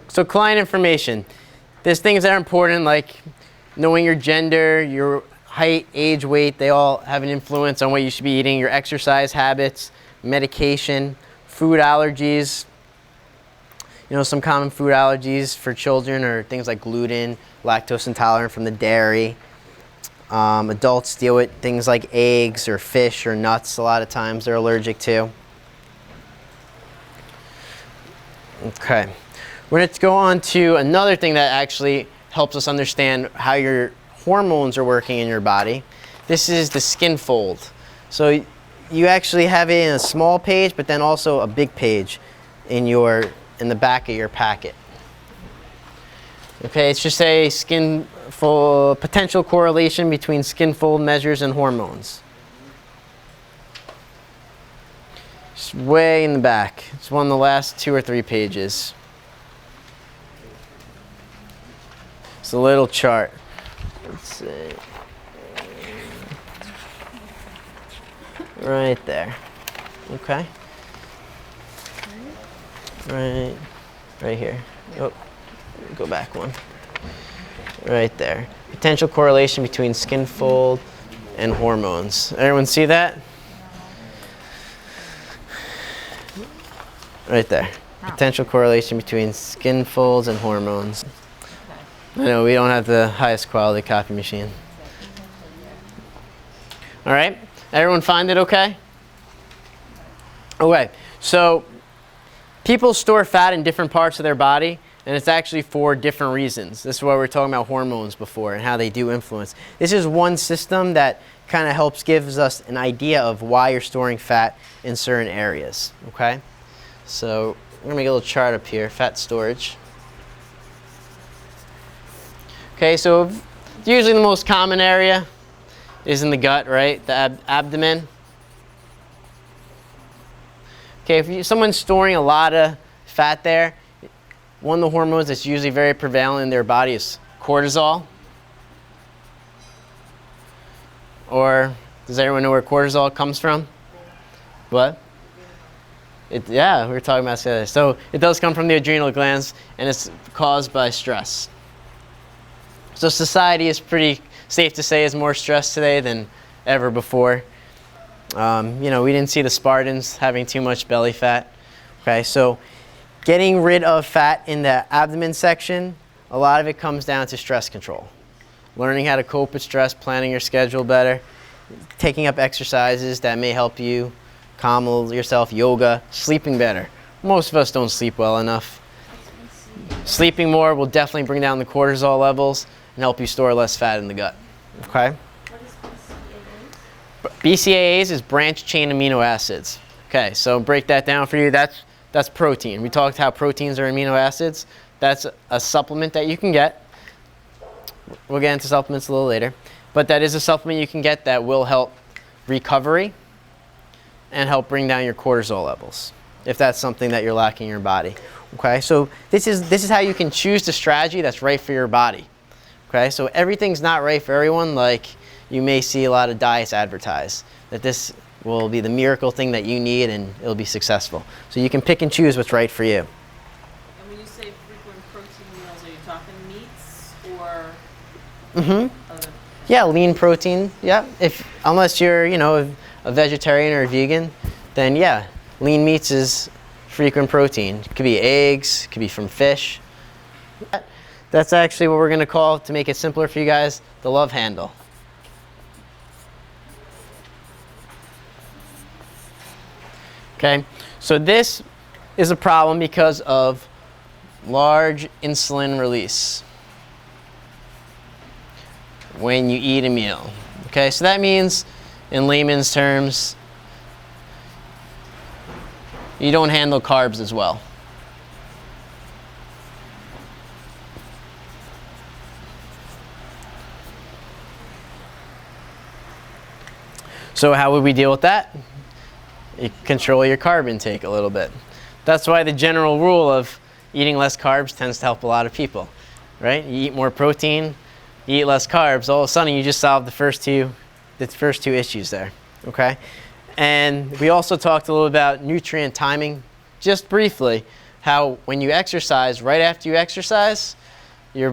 So client information. There's things that are important, like knowing your gender, your height, age, weight. They all have an influence on what you should be eating. Your exercise habits, medication, food allergies. You know, some common food allergies for children are things like gluten, lactose intolerant from the dairy. Adults deal with things like eggs or fish or nuts a lot of times they're allergic to. Okay. We're going to go on to another thing that actually helps us understand how your hormones are working in your body. This is the skin fold. So you actually have it in a small page, but then also a big page in the back of your packet. Okay, it's just a skin fold, potential correlation between skin fold measures and hormones. It's way in the back. It's one of the last 2 or 3 pages. It's a little chart. Let's see. Right there. Okay. Right here. Oh, go back one. Right there. Potential correlation between skin fold and hormones. Everyone see that? Right there. Potential correlation between skin folds and hormones. I know we don't have the highest quality copy machine. All right, everyone find it okay? Okay, so people store fat in different parts of their body, and it's actually for different reasons. This is why we were talking about hormones before and how they do influence. This is one system that kind of helps gives us an idea of why you're storing fat in certain areas, okay? So we're gonna make a little chart up here, fat storage. Okay, so usually the most common area is in the gut, right? The abdomen. Okay, if someone's storing a lot of fat there, one of the hormones that's usually very prevalent in their body is cortisol. Or does everyone know where cortisol comes from? What? Yeah, we were talking about this. So it does come from the adrenal glands, and it's caused by stress. So society is pretty safe to say is more stressed today than ever before. You know, we didn't see the Spartans having too much belly fat. Okay, so getting rid of fat in the abdomen section, a lot of it comes down to stress control. Learning how to cope with stress, planning your schedule better, taking up exercises that may help you calm yourself, yoga, sleeping better. Most of us don't sleep well enough. Sleeping more will definitely bring down the cortisol levels and help you store less fat in the gut. Okay? What is BCAAs? BCAAs is branched chain amino acids. Okay, so break that down for you. That's protein. We talked how proteins are amino acids. That's a supplement that you can get. We'll get into supplements a little later. But that is a supplement you can get that will help recovery and help bring down your cortisol levels if that's something that you're lacking in your body. Okay, so this is how you can choose the strategy that's right for your body. Okay, so everything's not right for everyone, like you may see a lot of diets advertise that this will be the miracle thing that you need and it'll be successful. So you can pick and choose what's right for you. And when you say frequent protein meals, are you talking meats or other? Yeah, lean protein. Yeah, unless you're a vegetarian or a vegan, then yeah, lean meats is frequent protein. It could be eggs, it could be from fish. That's actually what we're going to call, to make it simpler for you guys, the love handle. Okay, so this is a problem because of large insulin release when you eat a meal. Okay, so that means, in layman's terms, you don't handle carbs as well. So how would we deal with that? You control your carb intake a little bit. That's why the general rule of eating less carbs tends to help a lot of people, right? You eat more protein, you eat less carbs, all of a sudden you just solve the first two issues there, okay? And we also talked a little about nutrient timing, just briefly, how when you exercise, right after you exercise, your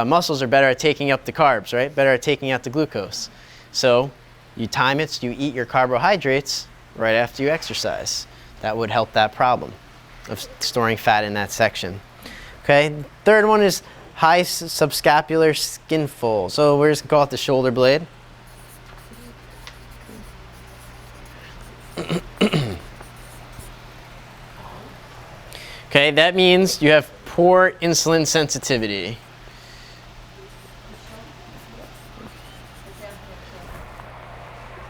muscles are better at taking up the carbs, right? Better at taking out the glucose. So you time it so you eat your carbohydrates right after you exercise. That would help that problem of storing fat in that section. Okay, third one is high subscapular skin fold. So we're just gonna call it the shoulder blade. Okay, that means you have poor insulin sensitivity.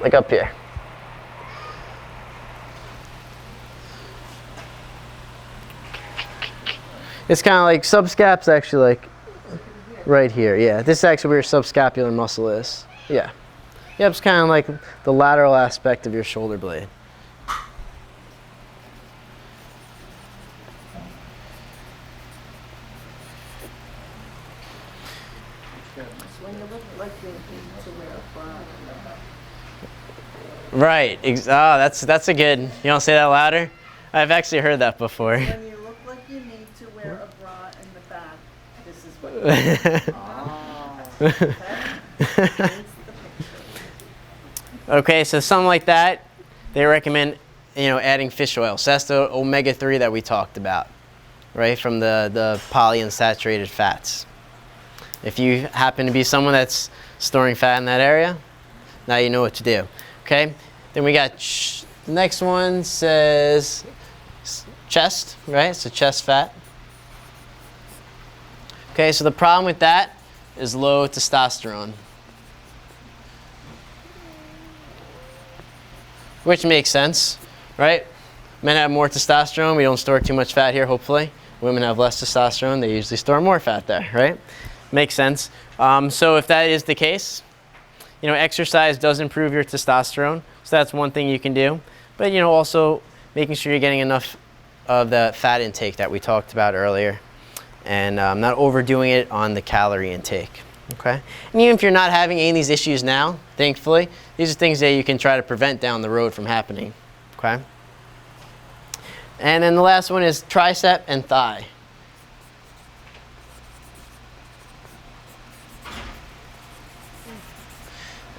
Like up here. It's kind of like subscap's actually like right here. Yeah, this is actually where your subscapular muscle is. Yeah. Yep, it's kind of like the lateral aspect of your shoulder blade. When you look like you need to wear a bra. Right. That's a good. You want to say that louder? I've actually heard that before. When you look like you need to wear a bra in the back, this is what you Okay, so something like that, they recommend, adding fish oil. So that's the omega-3 that we talked about, right? From the polyunsaturated fats. If you happen to be someone that's storing fat in that area, now you know what to do. Okay, then we got the next one says chest, right? So chest fat. Okay, so the problem with that is low testosterone, which makes sense, right? Men have more testosterone. We don't store too much fat here, hopefully. Women have less testosterone. They usually store more fat there, right? Makes sense. So if that is the case, exercise does improve your testosterone. So that's one thing you can do. But, also making sure you're getting enough of the fat intake that we talked about earlier, and not overdoing it on the calorie intake. Okay. And even if you're not having any of these issues now, thankfully, these are things that you can try to prevent down the road from happening. Okay. And then the last one is tricep and thigh.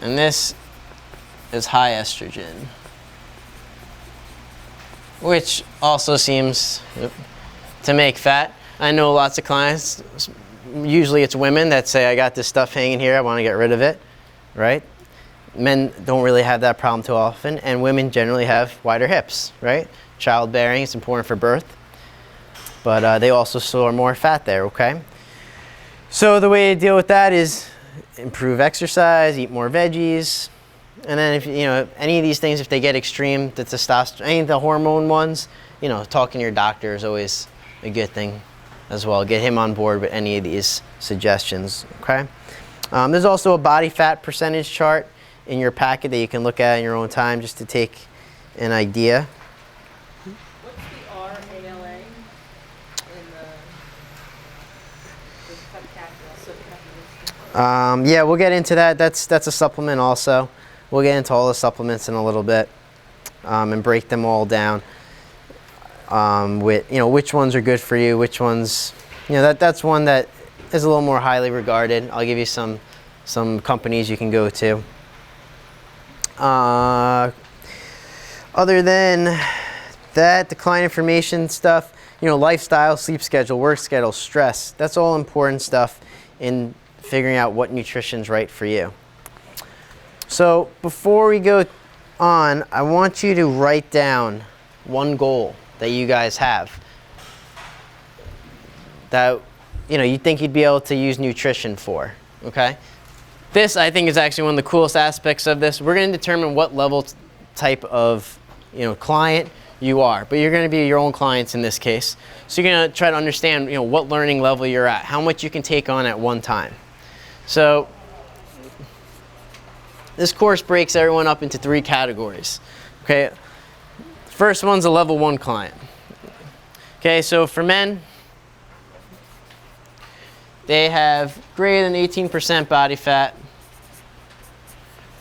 And this is high estrogen, which also seems to make fat. I know lots of clients, usually it's women that say, I got this stuff hanging here, I want to get rid of it, right? Men don't really have that problem too often, and women generally have wider hips, right? Childbearing is important for birth, but they also store more fat there, okay? So the way to deal with that is improve exercise, eat more veggies, and then if any of these things, if they get extreme, the testosterone, any of the hormone ones, talking to your doctor is always a good thing as well. Get him on board with any of these suggestions, okay? There's also a body fat percentage chart in your packet that you can look at in your own time just to take an idea. What's the RALA in the Yeah, we'll get into that. That's a supplement also. We'll get into all the supplements in a little bit and break them all down with which ones are good for you, which ones that's one that is a little more highly regarded. I'll give you some companies you can go to. Other than that, the client information stuff, lifestyle, sleep schedule, work schedule, stress, that's all important stuff in figuring out what nutrition's right for you. So before we go on, I want you to write down one goal that you guys have that you think you'd be able to use nutrition for, okay? This, I think, is actually one of the coolest aspects of this. We're going to determine what level type of client you are, but you're going to be your own clients in this case. So you're going to try to understand what learning level you're at, how much you can take on at one time. So this course breaks everyone up into 3 categories. Okay, first one's a level 1 client. Okay, so for men, they have greater than 18% body fat.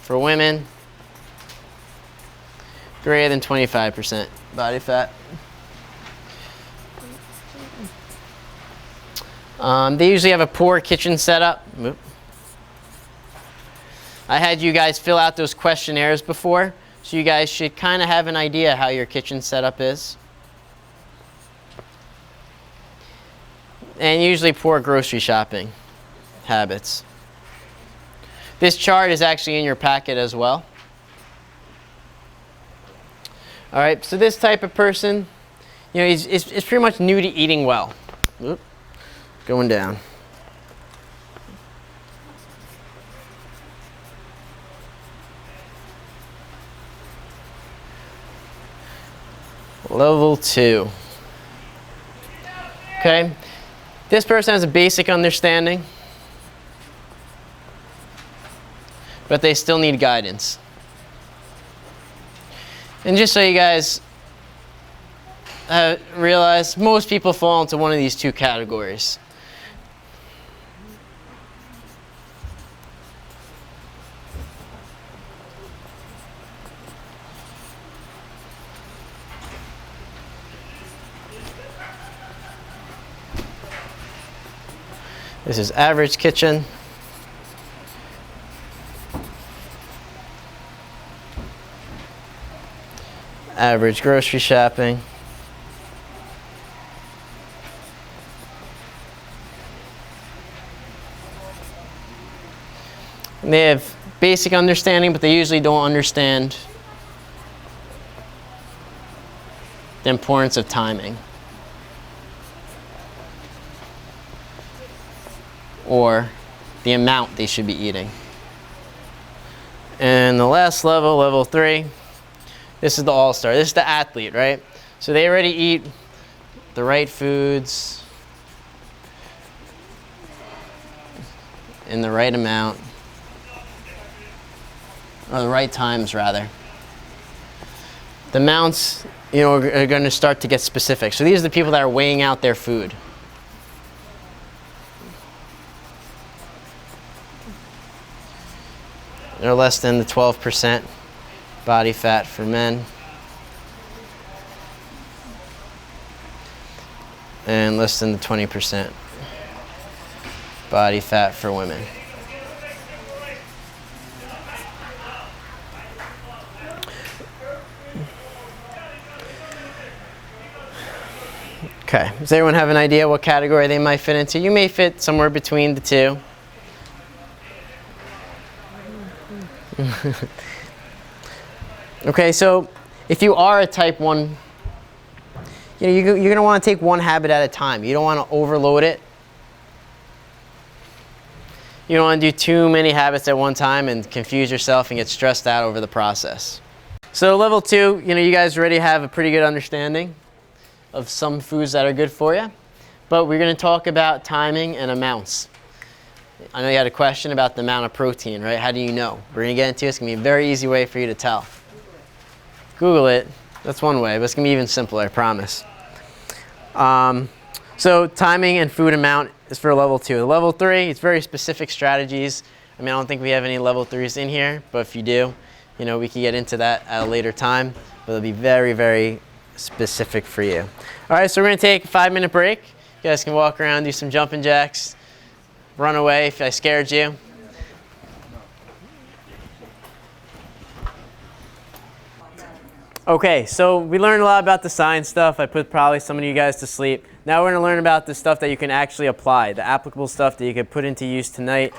For women, greater than 25% body fat. They usually have a poor kitchen setup. Oop. I had you guys fill out those questionnaires before, so you guys should kind of have an idea how your kitchen setup is. And usually poor grocery shopping habits. This chart is actually in your packet as well. All right, so this type of person, you know, is pretty much new to eating well. Oop. Going down. Level 2. Okay, this person has a basic understanding, but they still need guidance. And just so you guys realize, most people fall into one of these two categories. This is average kitchen. Average grocery shopping. And they have basic understanding, but they usually don't understand the importance of timing. Or the amount they should be eating. And the last level, level 3, this is the all-star. This is the athlete, right? So they already eat the right foods in the right amount, or the right times rather. The amounts, you know, are going to start to get specific. So these are the people that are weighing out their food. They're less than the 12% body fat for men. And less than the 20% body fat for women. Okay, does everyone have an idea what category they might fit into? You may fit somewhere between the two. Okay, so if you are a type 1, you know, you're going to want to take one habit at a time. You don't want to overload it. You don't want to do too many habits at one time and confuse yourself and get stressed out over the process. So level 2, you know, you guys already have a pretty good understanding of some foods that are good for you, but we're going to talk about timing and amounts. I know you had a question about the amount of protein, right? How do you know? We're going to get into it. It's going to be a very easy way for you to tell. Google it. That's one way, but it's going to be even simpler, I promise. So timing and food amount is for level 2. Level 3, it's very specific strategies. I mean, I don't think we have any level 3s in here, but if you do, you know, we can get into that at a later time, but it'll be very, very specific for you. All right, so we're going to take a 5-minute break. You guys can walk around, do some jumping jacks. Run away if I scared you. Okay, so we learned a lot about the science stuff. I put probably some of you guys to sleep. Now we're going to learn about the stuff that you can actually apply, the applicable stuff that you can put into use tonight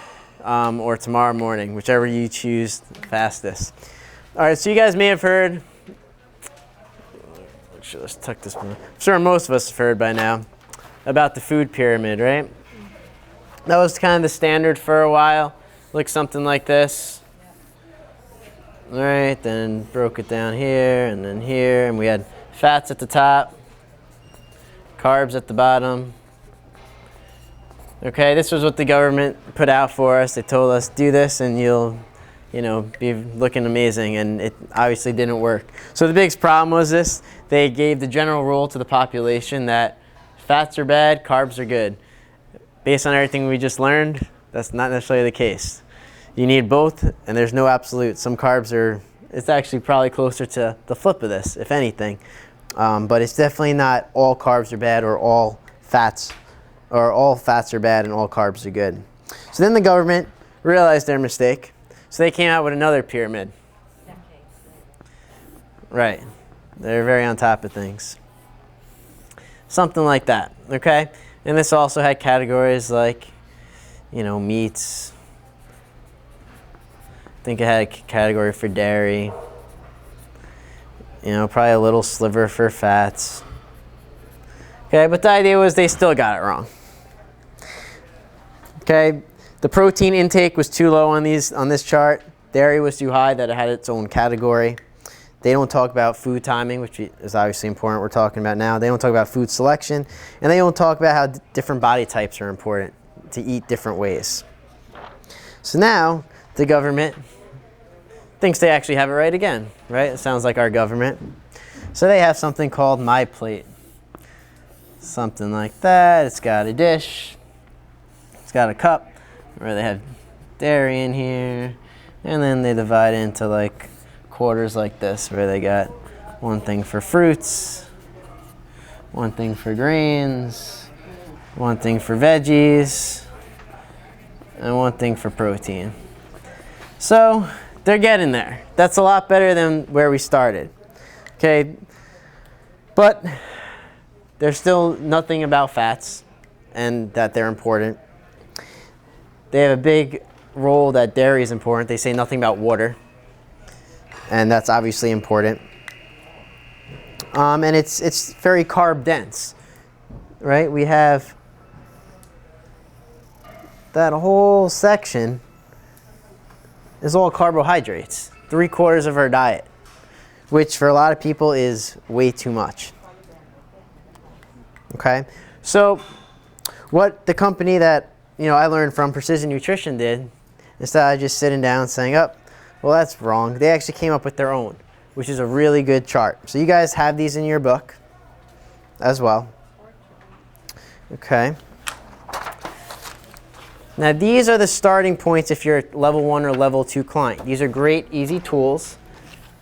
or tomorrow morning, whichever you choose fastest. All right, so you guys may have heard, let's tuck this one. I'm sure most of us have heard by now about the food pyramid, right? That was kind of the standard for a while. Looked something like this. All right, then broke it down here and then here, and we had fats at the top, carbs at the bottom. Okay, this was what the government put out for us. They told us, do this and you'll, you know, be looking amazing, and it obviously didn't work. So the biggest problem was this. They gave the general rule to the population that fats are bad, carbs are good. Based on everything we just learned, that's not necessarily the case. You need both, and there's no absolute. Some carbs are, it's actually probably closer to the flip of this, if anything. But it's definitely not all carbs are bad or all fats or all fats are bad and all carbs are good. So then the government realized their mistake, so they came out with another pyramid. Right. They're very on top of things. Something like that, okay? And this also had categories like, meats. I think it had a category for dairy. Probably a little sliver for fats. Okay, but the idea was they still got it wrong. Okay, the protein intake was too low on this chart. Dairy was too high that it had its own category. They don't talk about food timing, which is obviously important. We're talking about now. They don't talk about food selection, and they don't talk about how different body types are important to eat different ways. So now the government thinks they actually have it right again, right? It sounds like our government. So they have something called My Plate. Something like that. It's got a dish. It's got a cup where they have dairy in here. And then they divide it into like quarters like this, where they got one thing for fruits, one thing for grains, one thing for veggies, and one thing for protein. So they're getting there. That's a lot better than where we started. Okay, but there's still nothing about fats and that they're important. They have a big role that dairy is important. They say nothing about water, and that's obviously important. And it's very carb dense, right? We have that whole section is all carbohydrates, 3/4 of our diet, which for a lot of people is way too much. Okay, so what the company that I learned from, Precision Nutrition, did, instead of just sitting down and saying, "Oh, well that's wrong," they actually came up with their own, which is a really good chart. So you guys have these in your book as well. Okay. Now these are the starting points if you're a level 1 or level 2 client. These are great, easy tools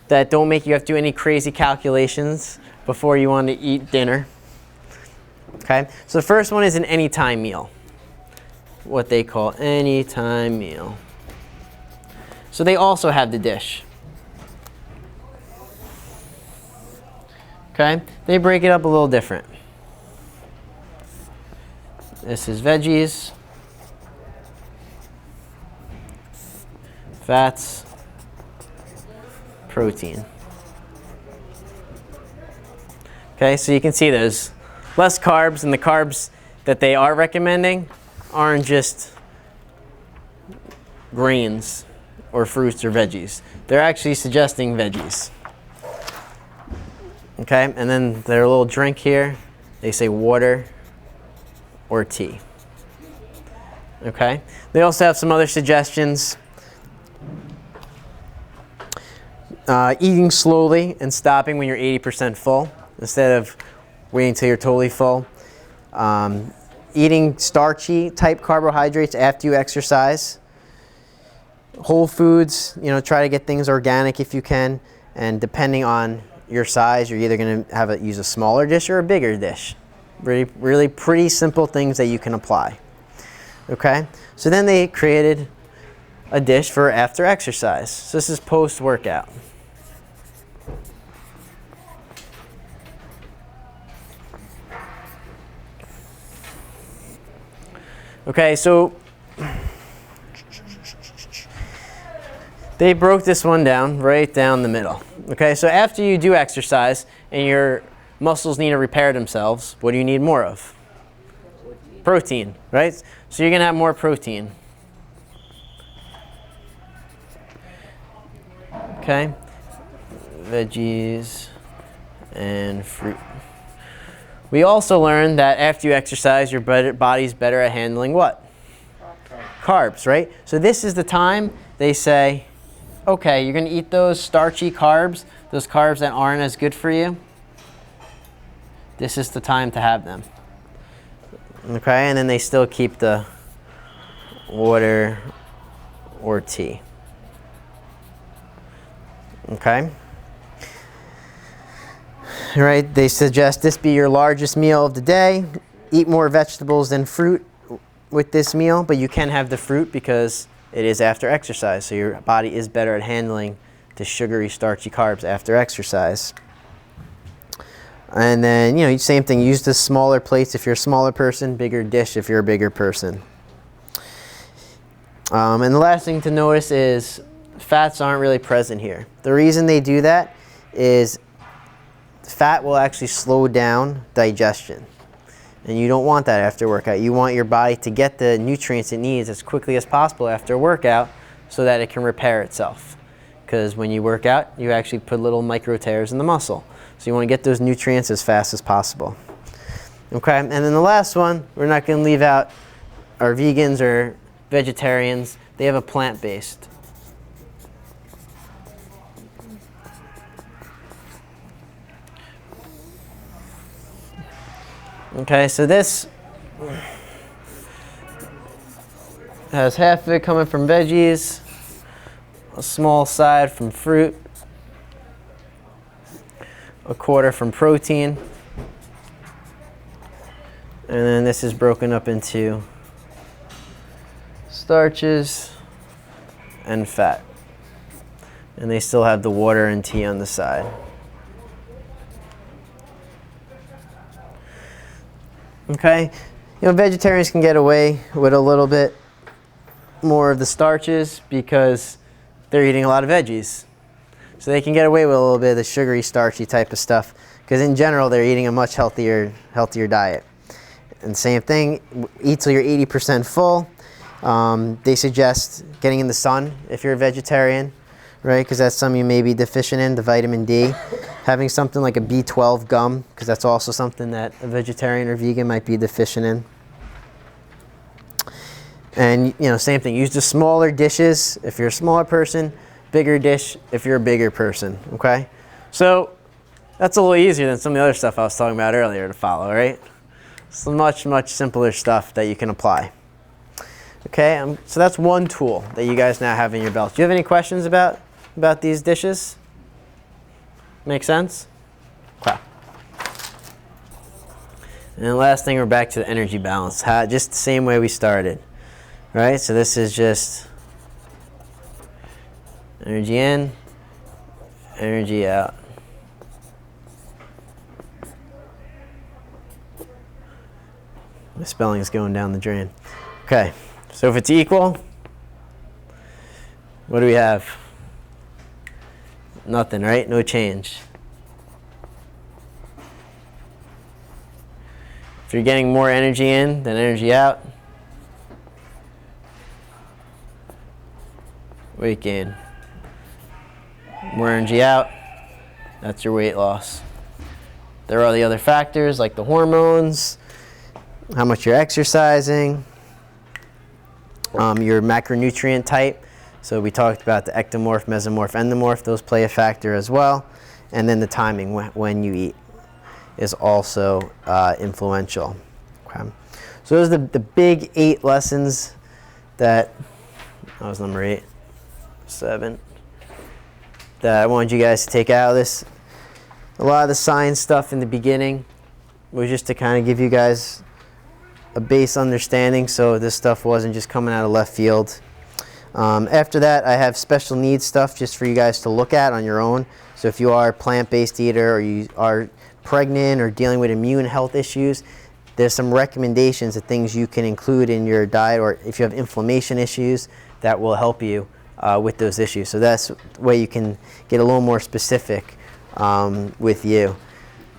that don't make you have to do any crazy calculations before you want to eat dinner. Okay, so the first one is an anytime meal, what they call anytime meal. So they also have the dish. Okay, they break it up a little different. This is veggies, fats, protein. Okay, so you can see there's less carbs, and the carbs that they are recommending aren't just grains or fruits or veggies. They're actually suggesting veggies. Okay, and then their little drink here, they say water or tea. Okay, they also have some other suggestions. Eating slowly and stopping when you're 80% full instead of waiting until you're totally full. Eating starchy type carbohydrates after you exercise. Whole foods, try to get things organic if you can, and depending on your size, you're either going to use a smaller dish or a bigger dish. Really pretty simple things that you can apply. Okay, so then they created a dish for after exercise. So this is post-workout. Okay, so they broke this one down right down the middle. Okay, so after you do exercise and your muscles need to repair themselves, what do you need more of? Protein, right? So you're going to have more protein. Okay, veggies and fruit. We also learned that after you exercise, your body's better at handling what? Carbs, right? So this is the time they say, okay, you're going to eat those starchy carbs, those carbs that aren't as good for you. This is the time to have them. Okay, and then they still keep the water or tea. Okay. Right, they suggest this be your largest meal of the day. eat more vegetables than fruit with this meal, but you can have the fruit because it is after exercise, so your body is better at handling the sugary, starchy carbs after exercise. And then, you know, same thing, use the smaller plates if you're a smaller person, bigger dish if you're a bigger person. And the last thing to notice is fats aren't really present here. The reason they do that is fat will actually slow down digestion. And you don't want that after workout. You want your body to get the nutrients it needs as quickly as possible after a workout so that it can repair itself. Because when you work out, you actually put little micro tears in the muscle. So you want to get those nutrients as fast as possible. Okay, and then the last one, we're not going to leave out our vegans or vegetarians. They have a plant-based. Okay, so this has half of it coming from veggies, a small side from fruit, a quarter from protein, and then this is broken up into starches and fat. And they still have the water and tea on the side. Okay, you know, vegetarians can get away with a little bit more of the starches because they're eating a lot of veggies. So they can get away with a little bit of the sugary, starchy type of stuff because in general they're eating a much healthier diet. And same thing, eat till you're 80% full. They suggest getting in the sun if you're a vegetarian, right? Because that's something you may be deficient in, the vitamin D. Having something like a B12 gum, because that's also something that a vegetarian or vegan might be deficient in. And, you know, same thing, use the smaller dishes if you're a smaller person, bigger dish if you're a bigger person, okay? So that's a little easier than some of the other stuff I was talking about earlier to follow, right? It's much, much simpler stuff that you can apply. Okay, so that's one tool that you guys now have in your belt. Do you have any questions about these dishes? Make sense? Okay. And the last thing, we're back to the energy balance. Just the same way we started, right? So this is just energy in, energy out. My spelling is going down the drain. Okay, so if it's equal, what do we have? Nothing, right? No change. If you're getting more energy in than energy out, weight gain. More energy out, that's your weight loss. There are the other factors like the hormones, how much you're exercising, your macronutrient type. So we talked about the ectomorph, mesomorph, endomorph. Those play a factor as well. And then the timing when you eat is also influential. Okay. So those are the big 8 lessons that was number 8, 7, that I wanted you guys to take out of this. A lot of the science stuff in the beginning was just to kind of give you guys a base understanding so this stuff wasn't just coming out of left field. After that, I have special needs stuff just for you guys to look at on your own. So if you are a plant-based eater or you are pregnant or dealing with immune health issues, there's some recommendations of things you can include in your diet, or if you have inflammation issues, that will help you with those issues. So that's the way you can get a little more specific with you.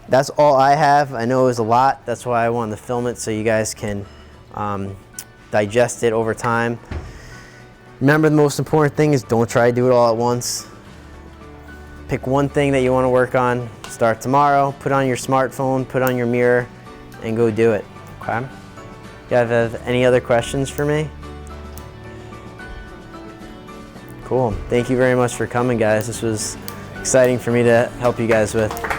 That's all I have. I know it was a lot. That's why I wanted to film it so you guys can digest it over time. Remember, the most important thing is don't try to do it all at once. Pick one thing that you want to work on. Start tomorrow. Put on your smartphone, put on your mirror, and go do it. Okay? You guys have any other questions for me? Cool. Thank you very much for coming, guys. This was exciting for me to help you guys with.